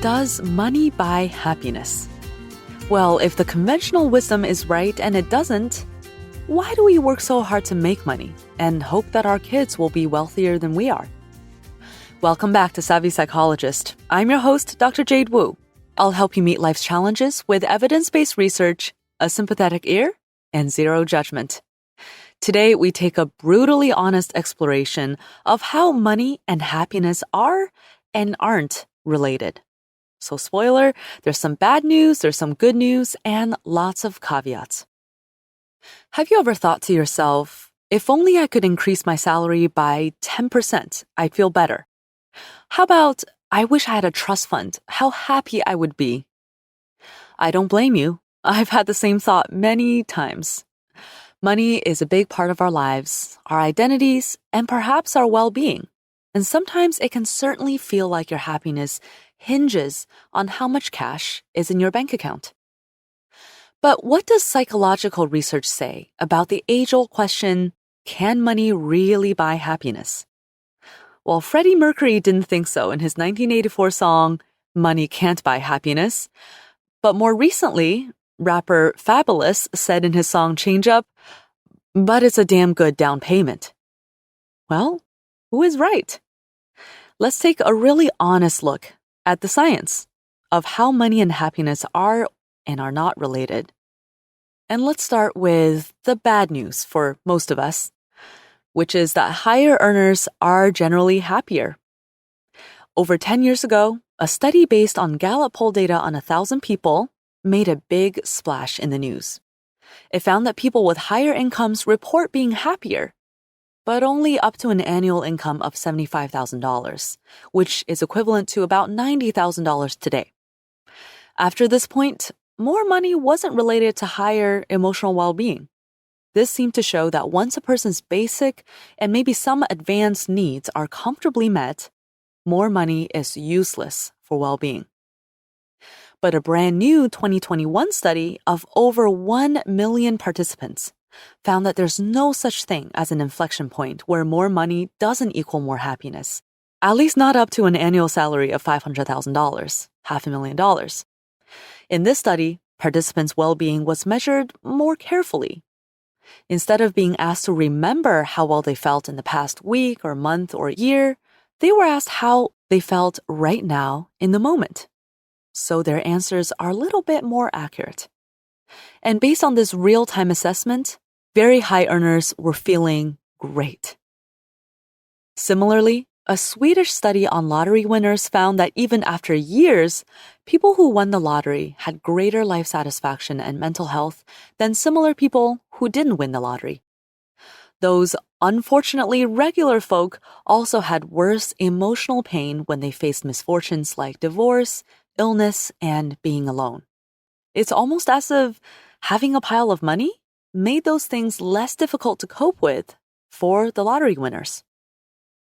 Does money buy happiness? Well, if the conventional wisdom is right and it doesn't, why do we work so hard to make money and hope that our kids will be wealthier than we are? Welcome back to Savvy Psychologist. I'm your host, Dr. Jade Wu. I'll help you meet life's challenges with evidence-based research, a sympathetic ear, and zero judgment. Today, we take a brutally honest exploration of how money and happiness are and aren't related. So spoiler, there's some bad news, there's some good news, and lots of caveats. Have you ever thought to yourself, if only I could increase my salary by 10%, I'd feel better? How about, I wish I had a trust fund, how happy I would be? I don't blame you. I've had the same thought many times. Money is a big part of our lives, our identities, and perhaps our well-being. And sometimes it can certainly feel like your happiness hinges on how much cash is in your bank account. But what does psychological research say about the age-old question, can money really buy happiness? Well, Freddie Mercury didn't think so in his 1984 song, Money Can't Buy Happiness. But more recently, rapper Fabulous said in his song Change Up, but it's a damn good down payment. Well, who is right? Let's take a really honest look at the science of how money and happiness are and are not related. And let's start with the bad news for most of us, which is that higher earners are generally happier. Over 10 years ago, a study based on Gallup poll data on 1,000 people made a big splash in the news. It found that people with higher incomes report being happier, but only up to an annual income of $75,000, which is equivalent to about $90,000 today. After this point, more money wasn't related to higher emotional well-being. This seemed to show that once a person's basic and maybe some advanced needs are comfortably met, more money is useless for well-being. But a brand new 2021 study of over 1 million participants found that there's no such thing as an inflection point where more money doesn't equal more happiness, at least not up to an annual salary of $500,000, $500,000. In this study, participants' well-being was measured more carefully. Instead of being asked to remember how well they felt in the past week or month or year, they were asked how they felt right now in the moment. So their answers are a little bit more accurate. And based on this real-time assessment, very high earners were feeling great. Similarly, a Swedish study on lottery winners found that even after years, people who won the lottery had greater life satisfaction and mental health than similar people who didn't win the lottery. Those unfortunately regular folk also had worse emotional pain when they faced misfortunes like divorce, illness, and being alone. It's almost as if having a pile of money made those things less difficult to cope with for the lottery winners.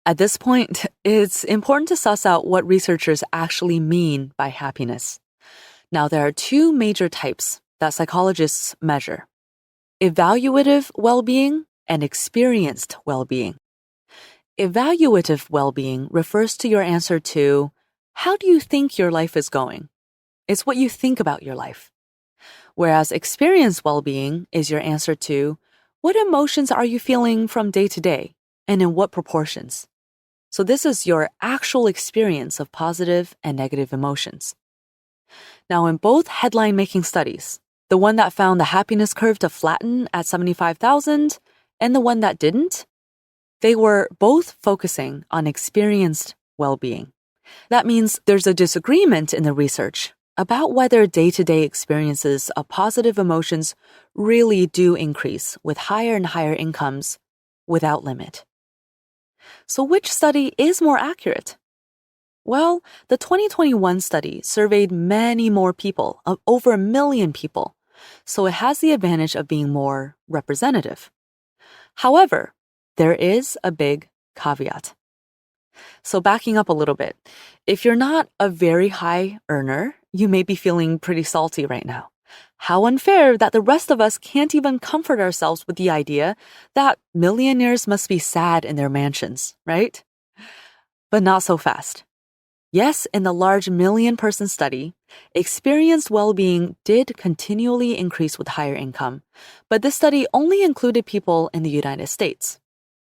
At this point, it's important to suss out what researchers actually mean by happiness. Now, there are two major types that psychologists measure: evaluative well-being and experienced well-being. Evaluative well-being refers to your answer to, how do you think your life is going? It's what you think about your life. Whereas experienced well-being is your answer to, what emotions are you feeling from day to day and in what proportions? So this is your actual experience of positive and negative emotions. Now, in both headline-making studies, the one that found the happiness curve to flatten at 75,000 and the one that didn't, they were both focusing on experienced well-being. That means there's a disagreement in the research about whether day-to-day experiences of positive emotions really do increase with higher and higher incomes without limit. So which study is more accurate? Well, the 2021 study surveyed many more people, of over 1 million people, so it has the advantage of being more representative. However, there is a big caveat. So backing up a little bit, if you're not a very high earner, you may be feeling pretty salty right now. How unfair that the rest of us can't even comfort ourselves with the idea that millionaires must be sad in their mansions, right? But not so fast. Yes, in the large million-person study, experienced well-being did continually increase with higher income, but this study only included people in the United States.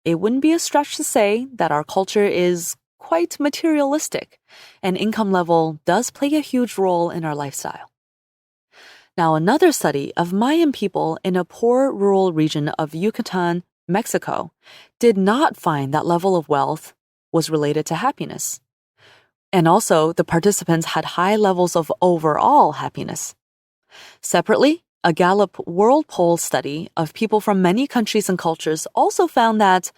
It wouldn't be a stretch to say that our culture is quite materialistic, and income level does play a huge role in our lifestyle. Now, another study of Mayan people in a poor rural region of Yucatan, Mexico, did not find that level of wealth was related to happiness. And also, the participants had high levels of overall happiness. Separately, a Gallup World Poll study of people from many countries and cultures also found that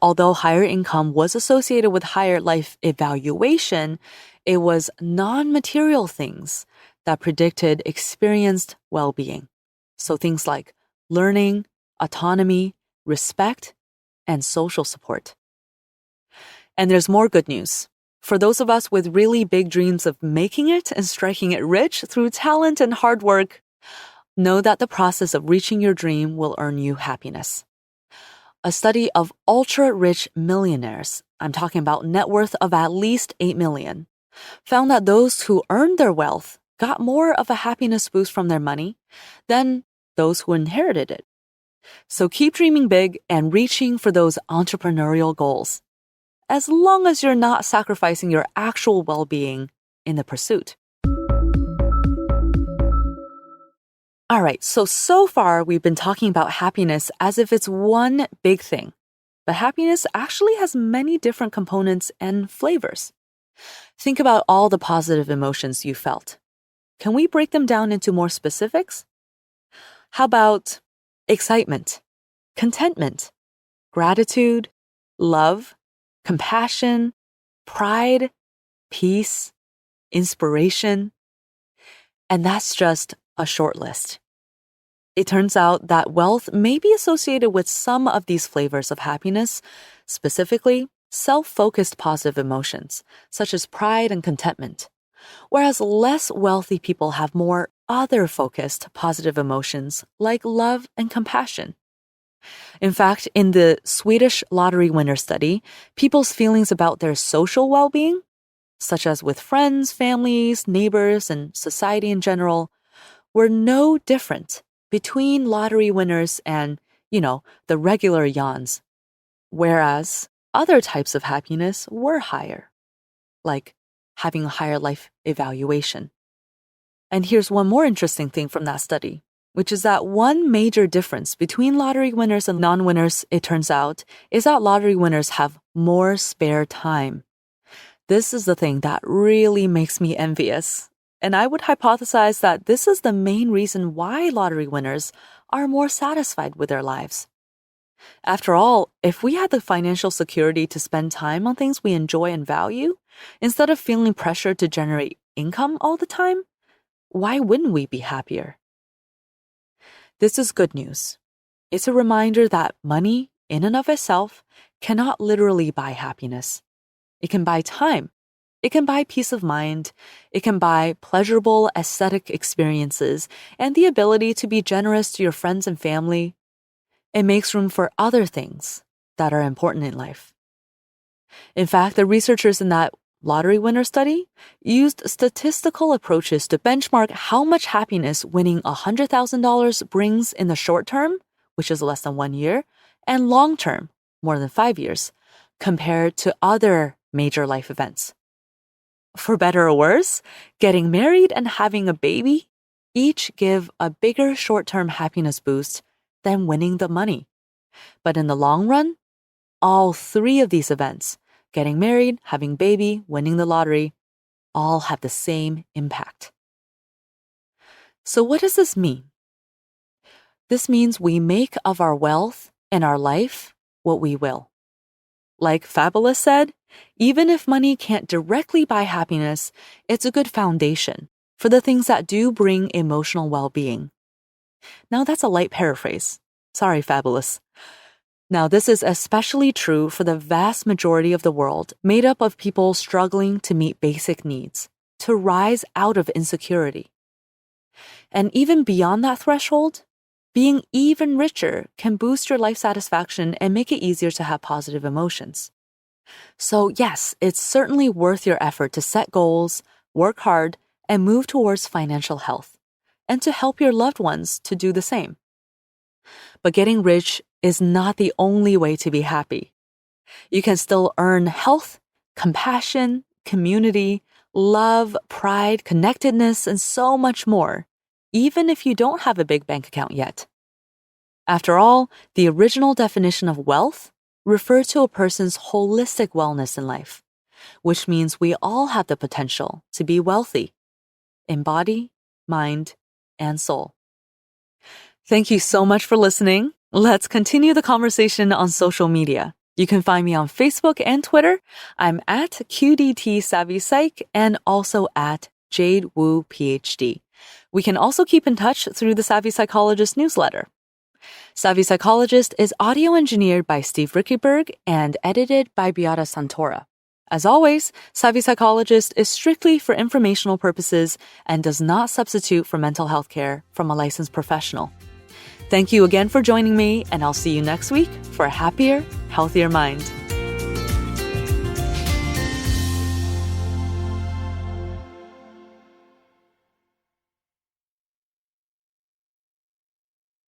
although higher income was associated with higher life evaluation, it was non-material things that predicted experienced well-being. So things like learning, autonomy, respect, and social support. And there's more good news. For those of us with really big dreams of making it and striking it rich through talent and hard work, know that the process of reaching your dream will earn you happiness. A study of ultra-rich millionaires, I'm talking about net worth of at least 8 million, found that those who earned their wealth got more of a happiness boost from their money than those who inherited it. So keep dreaming big and reaching for those entrepreneurial goals, as long as you're not sacrificing your actual well-being in the pursuit. All right, so far we've been talking about happiness as if it's one big thing, but happiness actually has many different components and flavors. Think about all the positive emotions you felt. Can we break them down into more specifics? How about excitement, contentment, gratitude, love, compassion, pride, peace, inspiration? And that's just a short list. It turns out that wealth may be associated with some of these flavors of happiness, specifically self-focused positive emotions, such as pride and contentment, whereas less wealthy people have more other-focused positive emotions like love and compassion. In fact, in the Swedish lottery winner study, people's feelings about their social well-being, such as with friends, families, neighbors, and society in general, were no different between lottery winners and, the regular Jans, whereas other types of happiness were higher, like having a higher life evaluation. And here's one more interesting thing from that study, which is that one major difference between lottery winners and non-winners, it turns out, is that lottery winners have more spare time. This is the thing that really makes me envious. And I would hypothesize that this is the main reason why lottery winners are more satisfied with their lives. After all, if we had the financial security to spend time on things we enjoy and value, instead of feeling pressure to generate income all the time, why wouldn't we be happier? This is good news. It's a reminder that money, in and of itself, cannot literally buy happiness. It can buy time. It can buy peace of mind. It can buy pleasurable aesthetic experiences and the ability to be generous to your friends and family. It makes room for other things that are important in life. In fact, the researchers in that lottery winner study used statistical approaches to benchmark how much happiness winning $100,000 brings in the short term, which is less than 1 year, and long term, more than 5 years, compared to other major life events. For better or worse, getting married and having a baby each give a bigger short-term happiness boost than winning the money. But in the long run, all three of these events, getting married, having a baby, winning the lottery, all have the same impact. So what does this mean? This means we make of our wealth and our life what we will. Like Fabulous said, even if money can't directly buy happiness, it's a good foundation for the things that do bring emotional well-being. Now that's a light paraphrase. Sorry, Fabulous. Now this is especially true for the vast majority of the world made up of people struggling to meet basic needs, to rise out of insecurity. And even beyond that threshold, being even richer can boost your life satisfaction and make it easier to have positive emotions. So yes, it's certainly worth your effort to set goals, work hard, and move towards financial health, and to help your loved ones to do the same. But getting rich is not the only way to be happy. You can still earn health, compassion, community, love, pride, connectedness, and so much more, even if you don't have a big bank account yet. After all, the original definition of wealth referred to a person's holistic wellness in life, which means we all have the potential to be wealthy in body, mind, and soul. Thank you so much for listening. Let's continue the conversation on social media. You can find me on Facebook and Twitter. I'm at QDT Savvy Psych and also at Jade Wu PhD. We can also keep in touch through the Savvy Psychologist newsletter. Savvy Psychologist is audio engineered by Steve Rickeberg and edited by Beata Santora. As always, Savvy Psychologist is strictly for informational purposes and does not substitute for mental health care from a licensed professional. Thank you again for joining me, and I'll see you next week for a happier, healthier mind.